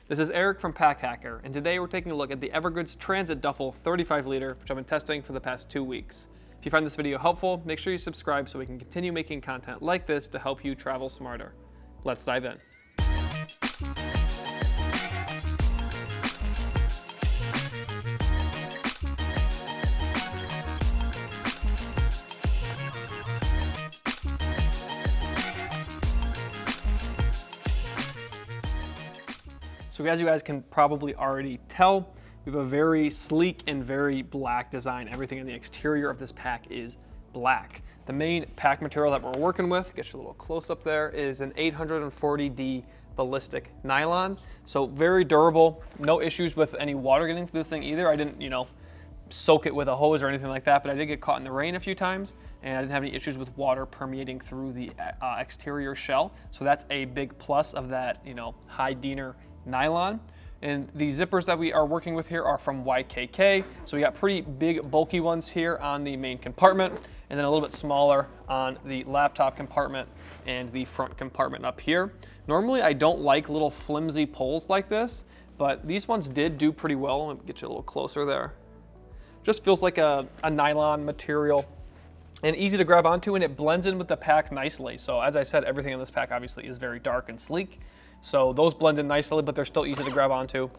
This is Eric from Pack Hacker, and today we're taking a look at the EVERGOODS Transit Duffel 35 liter, which I've been testing for the past 2 weeks. If you find this video helpful, make sure you subscribe so we can continue making content like this to help you travel smarter. Let's dive in. So as you guys can probably already tell, we have a very sleek and very black design. Everything in the exterior of this pack is black. The main pack material that we're working with, get you a little close up there, is an 840D ballistic nylon. So very durable, no issues with any water getting through this thing either. I didn't, soak it with a hose or anything like that, but I did get caught in the rain a few times and I didn't have any issues with water permeating through the exterior shell. So that's a big plus of that, high Diener nylon. And the zippers that we are working with here are from YKK. So we got pretty big bulky ones here on the main compartment and then a little bit smaller on the laptop compartment and the front compartment up here. Normally I don't like little flimsy poles like this, but these ones did do pretty well. Let me get you a little closer there. Just feels like a nylon material and easy to grab onto, and it blends in with the pack nicely. So as I said, everything in this pack obviously is very dark and sleek. So those blend in nicely, but they're still easy to grab onto,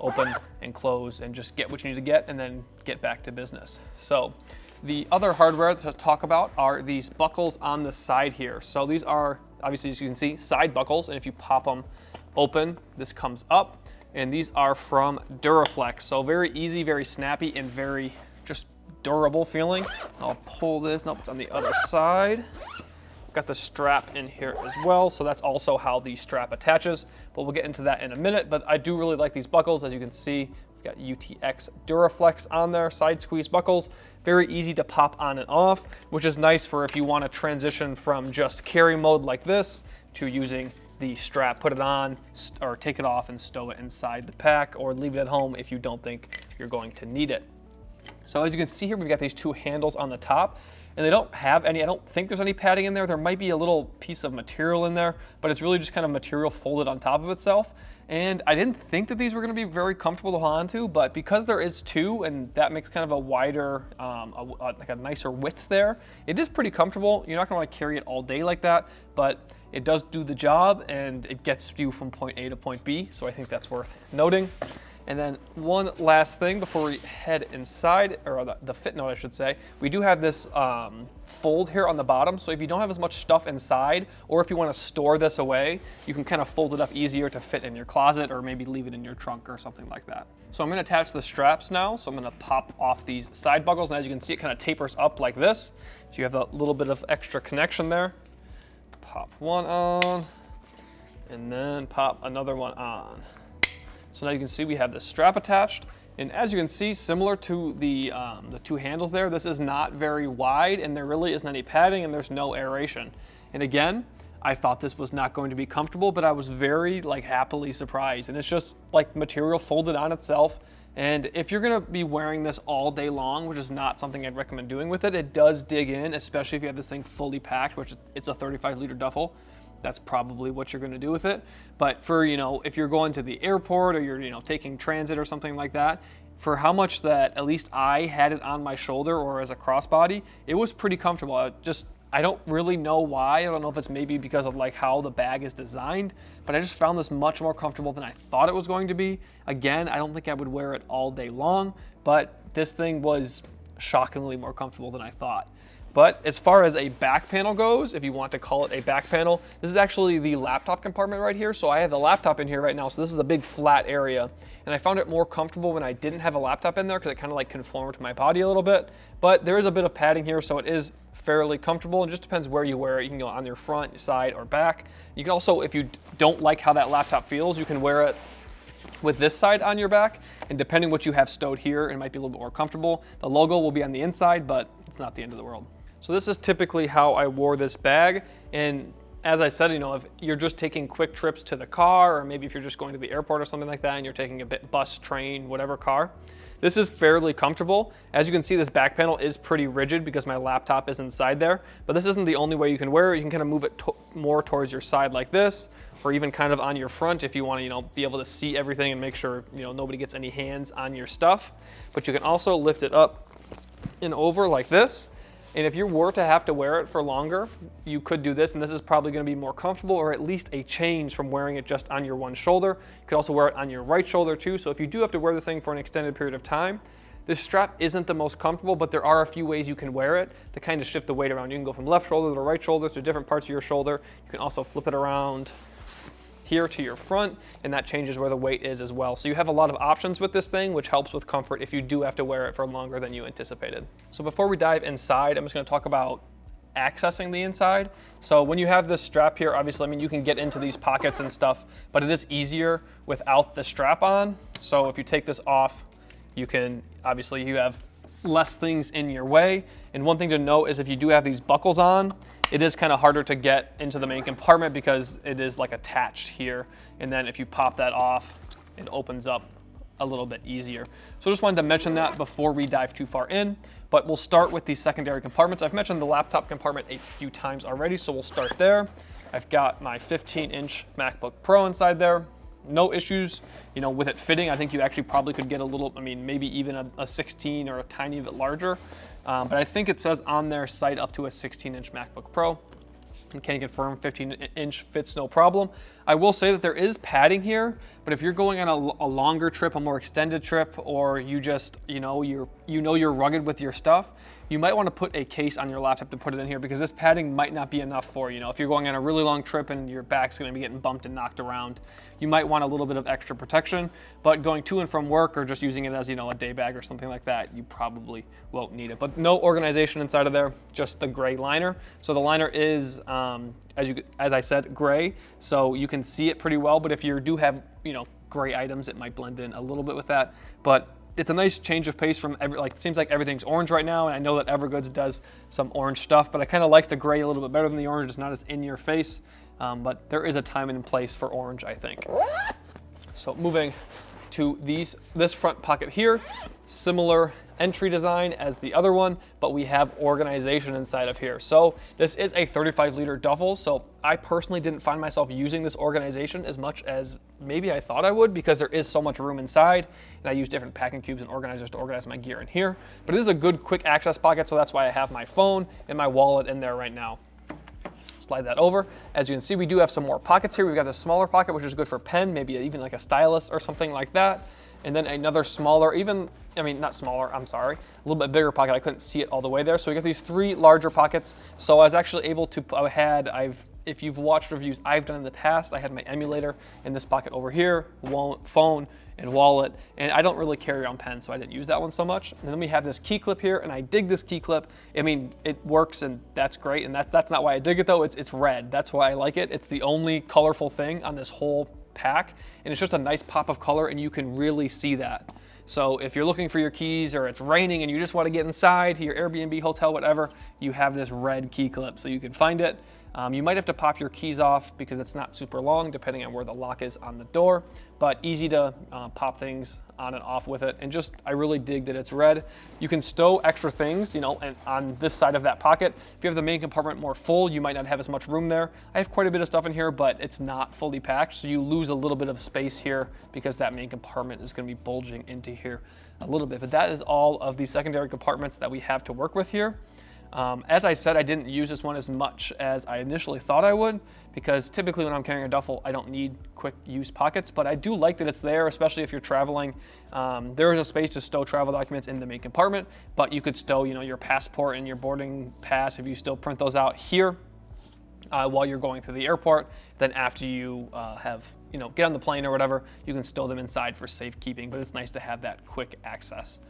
open and close, and just get what you need to get and then get back to business. So the other hardware to talk about are these buckles on the side here. So these are, obviously, as you can see, side buckles, and if you pop them open, this comes up, and these are from Duraflex. So very easy, very snappy, and very just durable feeling. I'll pull this, nope, it's on the other side. Got the strap in here as well, so that's also how the strap attaches, but we'll get into that in a minute. But I do really like these buckles. As you can see, we've got UTX Duraflex on there, side squeeze buckles, very easy to pop on and off, which is nice for if you want to transition from just carry mode like this to using the strap, put it on or take it off and stow it inside the pack, or leave it at home if you don't think you're going to need it. So as you can see here, we've got these two handles on the top, and they don't have any, I don't think there's any padding in there. There might be a little piece of material in there, but it's really just kind of material folded on top of itself. And I didn't think that these were going to be very comfortable to hold on to, but because there is two, and that makes kind of a wider, like a nicer width there, it is pretty comfortable. You're not going to want to carry it all day like that, but it does do the job, and it gets you from point A to point B, so I think that's worth noting. And then one last thing before we head inside, or the fit note I should say, we do have this fold here on the bottom. So if you don't have as much stuff inside, or if you want to store this away, you can kind of fold it up easier to fit in your closet, or maybe leave it in your trunk or something like that. So I'm going to attach the straps now. So I'm going to pop off these side buckles, and as you can see, it kind of tapers up like this. So you have a little bit of extra connection there. Pop one on, and then pop another one on. So now you can see we have this strap attached, and as you can see, similar to the two handles there, this is not very wide, and there really isn't any padding, and there's no aeration. And again, I thought this was not going to be comfortable, but I was very happily surprised. And it's just like material folded on itself. And if you're gonna be wearing this all day long, which is not something I'd recommend doing with it, it does dig in, especially if you have this thing fully packed, which it's a 35 liter duffel. That's probably what you're going to do with it. But for, if you're going to the airport, or you're, taking transit or something like that, for how much that at least I had it on my shoulder or as a crossbody, it was pretty comfortable. I don't really know why. I don't know if it's maybe because of how the bag is designed, but I just found this much more comfortable than I thought it was going to be. Again, I don't think I would wear it all day long, but this thing was shockingly more comfortable than I thought. But as far as a back panel goes, if you want to call it a back panel, this is actually the laptop compartment right here. So I have the laptop in here right now. So this is a big flat area. And I found it more comfortable when I didn't have a laptop in there, because it kind of conformed to my body a little bit. But there is a bit of padding here, so it is fairly comfortable. It just depends where you wear it. You can go on your front, side, or back. You can also, if you don't like how that laptop feels, you can wear it with this side on your back, and depending what you have stowed here, it might be a little bit more comfortable. The logo will be on the inside, but it's not the end of the world. So this is typically how I wore this bag, and as I said, if you're just taking quick trips to the car, or maybe if you're just going to the airport or something like that, and you're taking a bus, train, whatever car, this is fairly comfortable. As you can see, this back panel is pretty rigid because my laptop is inside there, but this isn't the only way you can wear it. You can kind of move it more towards your side like this, or even kind of on your front if you want to, be able to see everything and make sure, nobody gets any hands on your stuff. But you can also lift it up and over like this. And if you were to have to wear it for longer, you could do this, and this is probably going to be more comfortable, or at least a change from wearing it just on your one shoulder. You could also wear it on your right shoulder too. So if you do have to wear this thing for an extended period of time, this strap isn't the most comfortable, but there are a few ways you can wear it to kind of shift the weight around. You can go from left shoulder to right shoulder to different parts of your shoulder. You can also flip it around here to your front, and that changes where the weight is as well. So you have a lot of options with this thing, which helps with comfort if you do have to wear it for longer than you anticipated. So before we dive inside, I'm just gonna talk about accessing the inside. So when you have this strap here, obviously, you can get into these pockets and stuff, but it is easier without the strap on. So if you take this off, you have less things in your way. And one thing to note is if you do have these buckles on, it is kind of harder to get into the main compartment because it is like attached here. And then if you pop that off, it opens up a little bit easier. So just wanted to mention that before we dive too far in, but we'll start with the secondary compartments. I've mentioned the laptop compartment a few times already, so we'll start there. I've got my 15-inch MacBook Pro inside there. No issues, with it fitting. I think you actually probably could get a little, maybe even a 16 or a tiny bit larger. But I think it says on their site up to a 16-inch MacBook Pro. And can confirm 15-inch fits no problem. I will say that there is padding here, but if you're going on a longer trip, a more extended trip, or you just, you're rugged with your stuff, you might want to put a case on your laptop to put it in here because this padding might not be enough for, if you're going on a really long trip and your back's going to be getting bumped and knocked around, you might want a little bit of extra protection. But going to and from work or just using it as, a day bag or something like that, you probably won't need it. But no organization inside of there, just the gray liner. So the liner is, as I said, gray, so you can see it pretty well. But if you do have, gray items, it might blend in a little bit with that. But it's a nice change of pace from it seems like everything's orange right now, and I know that EVERGOODS does some orange stuff, but I kind of like the gray a little bit better than the orange. It's not as in your face, but there is a time and place for orange, I think. So moving to this front pocket here, similar entry design as the other one, but we have organization inside of here. So this is a 35-liter duffel, so I personally didn't find myself using this organization as much as maybe I thought I would because there is so much room inside, and I use different packing cubes and organizers to organize my gear in here. But it is a good quick access pocket, so that's why I have my phone and my wallet in there right now. Slide that over. As you can see, we do have some more pockets here. We've got the smaller pocket, which is good for pen, maybe even like a stylus or something like that. And then another smaller, not smaller, I'm sorry, a little bit bigger pocket. I couldn't see it all the way there. So we got these 3 larger pockets. So I was actually able to, if you've watched reviews I've done in the past, I had my emulator in this pocket over here, phone and wallet, and I don't really carry on pens, so I didn't use that one so much. And then we have this key clip here, and I dig this key clip. It works, and that's great, and that's not why I dig it though, it's red. That's why I like it. It's the only colorful thing on this whole pack, and it's just a nice pop of color, and you can really see that. So if you're looking for your keys or it's raining and you just want to get inside to your Airbnb, hotel, whatever, you have this red key clip so you can find it. You might have to pop your keys off because it's not super long depending on where the lock is on the door, but easy to pop things on and off with it. And I really dig that it's red. You can stow extra things, and on this side of that pocket. If you have the main compartment more full, you might not have as much room there. I have quite a bit of stuff in here, but it's not fully packed, so you lose a little bit of space here because that main compartment is going to be bulging into here a little bit. But that is all of the secondary compartments that we have to work with here. As I said, I didn't use this one as much as I initially thought I would because typically when I'm carrying a duffel, I don't need quick use pockets, but I do like that it's there, especially if you're traveling. There is a space to stow travel documents in the main compartment, but you could stow, your passport and your boarding pass if you still print those out here while you're going through the airport. Then after you get on the plane or whatever, you can stow them inside for safekeeping, but it's nice to have that quick access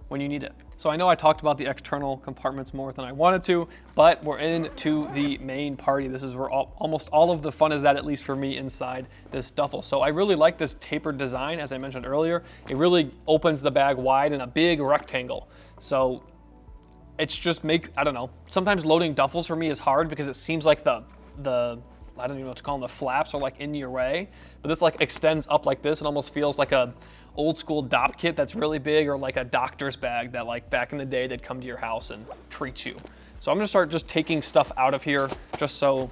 when you need it. So I know I talked about the external compartments more than I wanted to, but we're into the main party. This is where almost all of the fun is at least for me, inside this duffel. So I really like this tapered design, as I mentioned earlier. It really opens the bag wide in a big rectangle. So it's just I don't know, sometimes loading duffels for me is hard because it seems like the I don't even know what to call them, the flaps are like in your way, but this extends up like this. It almost feels like a old school DOP kit that's really big, or like a doctor's bag that back in the day they'd come to your house and treat you. So I'm gonna start just taking stuff out of here just so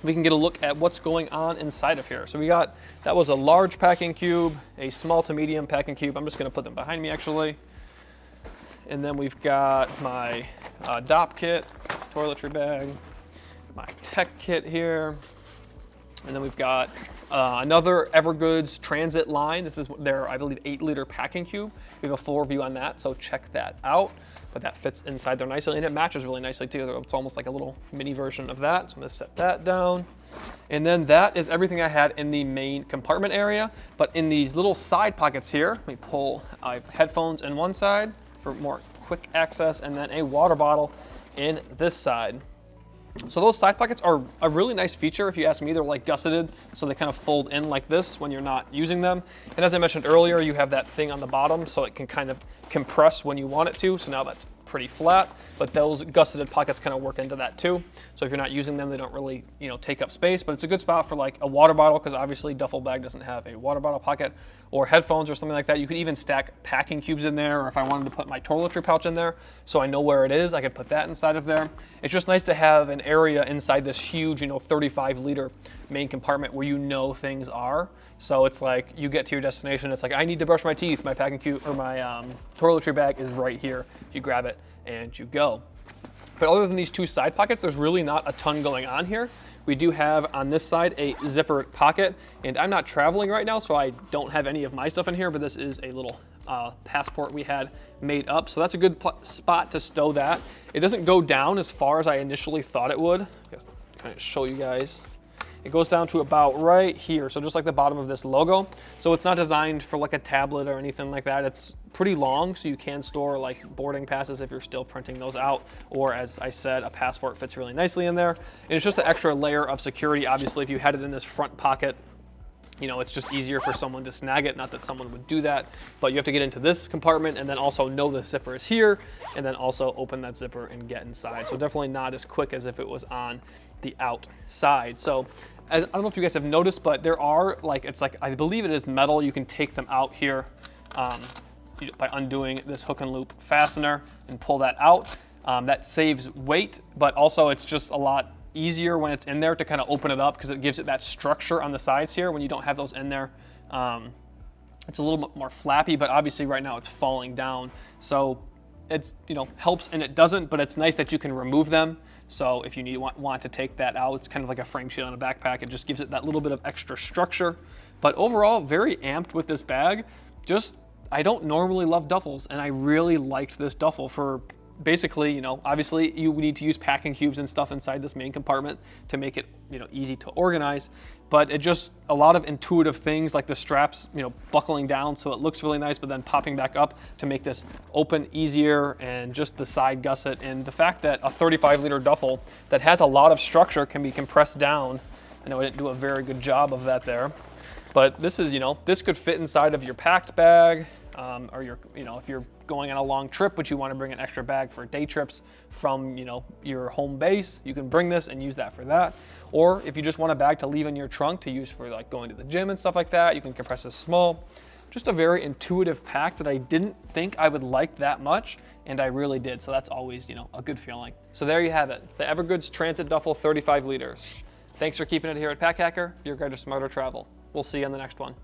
we can get a look at what's going on inside of here. So we got, that was a large packing cube, a small to medium packing cube. I'm just gonna put them behind me actually. And then we've got my DOP kit, toiletry bag, my tech kit here. And then we've got another EVERGOODS Transit line. This is their, I believe, 8-liter packing cube. We have a full review on that, so check that out. But that fits inside there nicely, and it matches really nicely too. It's almost like a little mini version of that. So I'm gonna set that down. And then that is everything I had in the main compartment area. But in these little side pockets here, let me pull, I have headphones in one side for more quick access, and then a water bottle in this side. So those side pockets are a really nice feature if you ask me. They're like gusseted, so they kind of fold in like this when you're not using them. And as I mentioned earlier, you have that thing on the bottom, so it can kind of compress when you want it to. So now that's pretty flat, but those gusseted pockets kind of work into that too. So if you're not using them, they don't really, you know, take up space, but it's a good spot for like a water bottle, because obviously duffel bag doesn't have a water bottle pocket, or headphones or something like that. You could even stack packing cubes in there, or if I wanted to put my toiletry pouch in there so I know where it is, I could put that inside of there. It's just nice to have an area inside this huge, you know, 35-liter main compartment where you know things are. So it's like you get to your destination, it's like, I need to brush my teeth, my packing cube or my toiletry bag is right here. You grab it and you go. But other than these two side pockets, there's really not a ton going on here. We do have on this side a zippered pocket, and I'm not traveling right now, so I don't have any of my stuff in here, but this is a little passport we had made up. So that's a good spot to stow that. It doesn't go down as far as I initially thought it would. Just kind of show you guys. It goes down to about right here, so just like the bottom of this logo. So it's not designed for like a tablet or anything like that. It's pretty long, so you can store like boarding passes if you're still printing those out, or as I said, a passport fits really nicely in there. And it's just an extra layer of security. Obviously, if you had it in this front pocket, you know, it's just easier for someone to snag it. Not that someone would do that, but you have to get into this compartment and then also know the zipper is here, and then also open that zipper and get inside. So definitely not as quick as if it was on the outside. So I don't know if you guys have noticed, but there are like, it's like, I believe it is metal. You can take them out here by undoing this hook and loop fastener and pull that out. That saves weight, but also it's just a lot easier when it's in there to kind of open it up, because it gives it that structure on the sides here when you don't have those in there. It's a little bit more flappy, but obviously right now it's falling down. So it's, you know, helps and it doesn't, but it's nice that you can remove them. So if you want to take that out, it's kind of like a frame sheet on a backpack. It just gives it that little bit of extra structure. But overall, very amped with this bag. Just, I don't normally love duffels, and I really liked this duffel for basically, you know, obviously you need to use packing cubes and stuff inside this main compartment to make it, you know, easy to organize. But it just, a lot of intuitive things like the straps, you know, buckling down so it looks really nice, but then popping back up to make this open easier, and just the side gusset, and the fact that a 35-liter duffel that has a lot of structure can be compressed down. I know I didn't do a very good job of that there, but this is, you know, this could fit inside of your packed bag, or your, you know, if you're going on a long trip but you want to bring an extra bag for day trips from, you know, your home base, you can bring this and use that for that. Or if you just want a bag to leave in your trunk to use for like going to the gym and stuff like that, you can compress this small. Just a very intuitive pack that I didn't think I would like that much, and I really did. So that's always, you know, a good feeling. So there you have it, the EVERGOODS Transit Duffel 35 liters. Thanks for keeping it here at Pack Hacker, your guide to smarter travel. We'll see you on the next one.